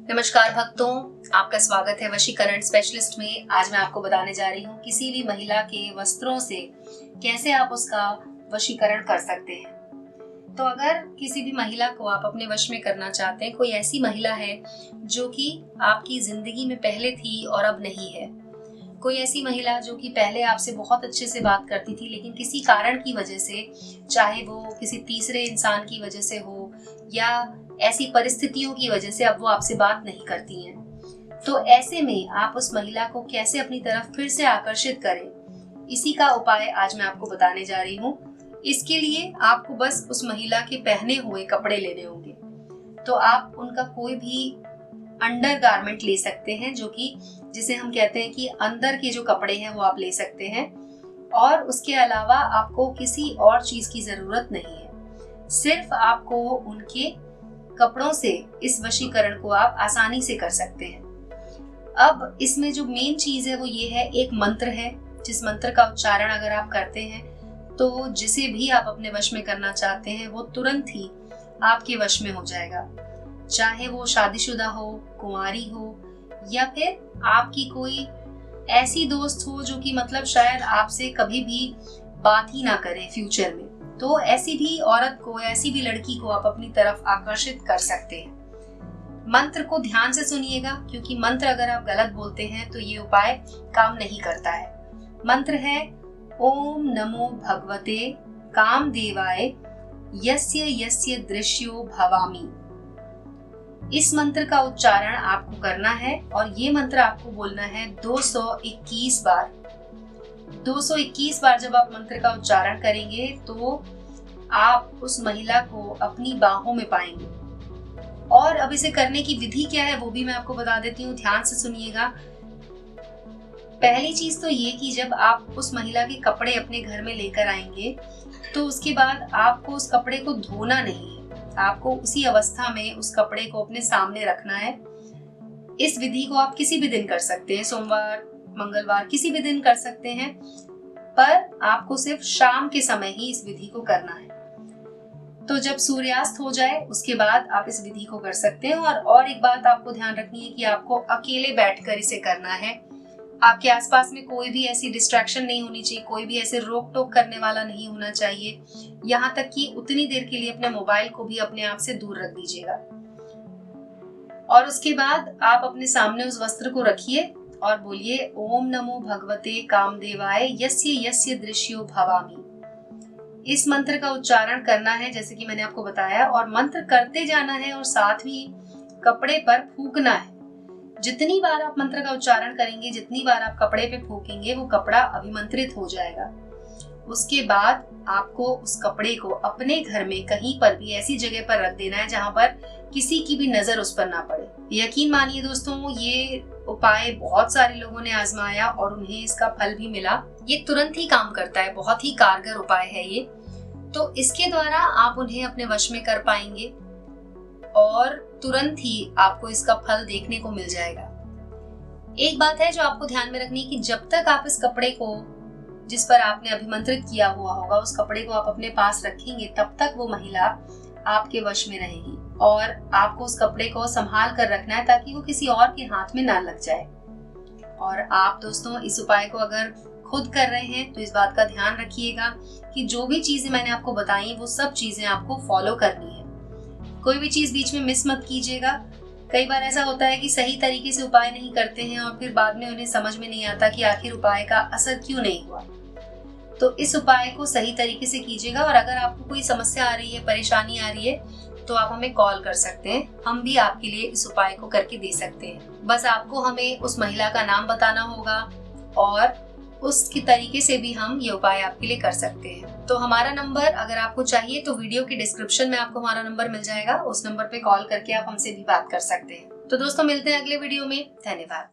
नमस्कार भक्तों, आपका स्वागत है वशीकरण स्पेशलिस्ट में। आज मैं आपको बताने जा रही हूँ किसी भी महिला के वस्त्रों से कैसे आप उसका वशीकरण कर सकते हैं। तो अगर किसी भी महिला को आप अपने वश में करना चाहते हैं, कोई ऐसी महिला है जो कि आपकी जिंदगी में पहले थी और अब नहीं है, कोई ऐसी महिला जो कि पहले आपसे बहुत अच्छे से बात करती थी लेकिन किसी कारण की वजह से, चाहे वो किसी तीसरे इंसान की वजह से हो या ऐसी परिस्थितियों की वजह से अब वो आपसे बात नहीं करती हैं, तो ऐसे में आप उस महिला को कैसे अपनी तरफ फिर से आकर्षित करें, इसी का उपाय आज मैं आपको बताने जा रही हूँ। इसके लिए आपको बस उस महिला के पहने हुए कपड़े लेने होंगे। तो आप उनका कोई भी अंडर गारमेंट ले सकते हैं, जो कि जिसे हम कहते हैं कि अंदर के जो कपड़े हैं वो आप ले सकते हैं, और उसके अलावा आपको किसी और चीज की जरूरत नहीं है। सिर्फ आपको उनके कपड़ों से इस वशीकरण को आप आसानी से कर सकते हैं। अब इसमें जो मेन चीज है वो ये है, एक मंत्र है जिस मंत्र का उच्चारण अगर आप करते हैं तो जिसे भी आप अपने वश में करना चाहते हैं वो तुरंत ही आपके वश में हो जाएगा। चाहे वो शादीशुदा हो, कुंवारी हो, या फिर आपकी कोई ऐसी दोस्त हो जो कि मतलब शायद आपसे कभी भी बात ही ना करे फ्यूचर में, तो ऐसी भी औरत को, ऐसी भी लड़की को आप अपनी तरफ आकर्षित कर सकते हैं। मंत्र को ध्यान से सुनिएगा, क्योंकि मंत्र अगर आप गलत बोलते हैं तो ये उपाय काम नहीं करता है। मंत्र है ओम नमो भगवते कामदेवाय यस्य यस्य दृश्यो भवामि। इस मंत्र का उच्चारण आपको करना है और ये मंत्र आपको बोलना है 221 बार। 221 बार जब आप मंत्र का उच्चारण करेंगे तो आप उस महिला को अपनी बाहों में पाएंगे। और अब इसे करने की विधि क्या है वो भी मैं आपको बता देती हूँ, ध्यान से सुनिएगा। पहली चीज तो ये कि जब आप उस महिला के कपड़े अपने घर में लेकर आएंगे तो उसके बाद आपको उस कपड़े को धोना नहीं है, आपको उसी अवस्था में उस कपड़े को अपने सामने रखना है। इस विधि को आप किसी भी दिन कर सकते हैं, सोमवार, मंगलवार, किसी भी दिन कर सकते हैं, पर आपको सिर्फ शाम के समय ही इस विधि को करना है। तो जब सूर्यास्त हो जाए उसके बाद आप इस विधि को कर सकते हैं। और एक बात आपको ध्यान रखनी है कि आपको अकेले बैठकर इसे करना है। आपके आसपास में कोई भी ऐसी डिस्ट्रैक्शन नहीं होनी चाहिए, कोई भी ऐसे रोक टोक करने वाला नहीं होना चाहिए। यहाँ तक कि उतनी देर के लिए अपने मोबाइल को भी अपने आप से दूर रख दीजिएगा। और उसके बाद आप अपने सामने उस वस्त्र को रखिए और बोलिए ओम नमो भगवते कामदेवाय यस्य यस्य दृश्यो भवामि। इस मंत्र का उच्चारण करना है जैसे कि मैंने आपको बताया, और मंत्र करते जाना है और साथ ही कपड़े पर फूंकना है। जितनी बार आप मंत्र का उच्चारण करेंगे, जितनी बार आप कपड़े पे फूकेंगे, वो कपड़ा अभिमंत्रित हो जाएगा। उसके बाद आपको उस कपड़े को अपने घर में कहीं पर भी ऐसी जगह पर रख देना है जहां पर किसी की भी नजर उस पर ना पड़े। यकीन मानिए दोस्तों, ये उपाय बहुत सारे लोगों ने आजमाया और उन्हें इसका फल भी मिला। ये तुरंत ही काम करता है, बहुत ही कारगर उपाय है ये। तो इसके द्वारा आप उन्हें अपने वश में कर पाएंगे और तुरंत ही आपको इसका फल देखने को मिल जाएगा। एक बात है जो आपको ध्यान में रखनी है कि जब तक आप इस कपड़े को, जिस पर आपने अभिमंत्रित किया हुआ होगा, उस कपड़े को आप अपने पास रखेंगे, तब तक वो महिला आपके वश में रहेगी। और आपको उस कपड़े को संभाल कर रखना है ताकि वो किसी और के हाथ में ना लग जाए। और आप दोस्तों इस उपाय को अगर खुद कर रहे हैं तो इस बात का ध्यान रखिएगा कि जो भी चीजें मैंने आपको बताई वो सब चीजें आपको फॉलो करनी है। कोई भी चीज बीच में मिस मत कीजिएगा। कई बार ऐसा होता है कि सही तरीके से उपाय नहीं करते हैं और फिर बाद में उन्हें समझ में नहीं आता कि आखिर उपाय का असर क्यों नहीं हुआ। तो इस उपाय को सही तरीके से कीजिएगा। और अगर आपको कोई समस्या आ रही है, परेशानी आ रही है, तो आप हमें कॉल कर सकते हैं, हम भी आपके लिए इस उपाय को करके दे सकते हैं। बस आपको हमें उस महिला का नाम बताना होगा और उसकी तरीके से भी हम ये उपाय आपके लिए कर सकते हैं। तो हमारा नंबर अगर आपको चाहिए तो वीडियो की डिस्क्रिप्शन में आपको हमारा नंबर मिल जाएगा, उस नंबर पे कॉल करके आप हमसे भी बात कर सकते हैं। तो दोस्तों मिलते हैं अगले वीडियो में। धन्यवाद।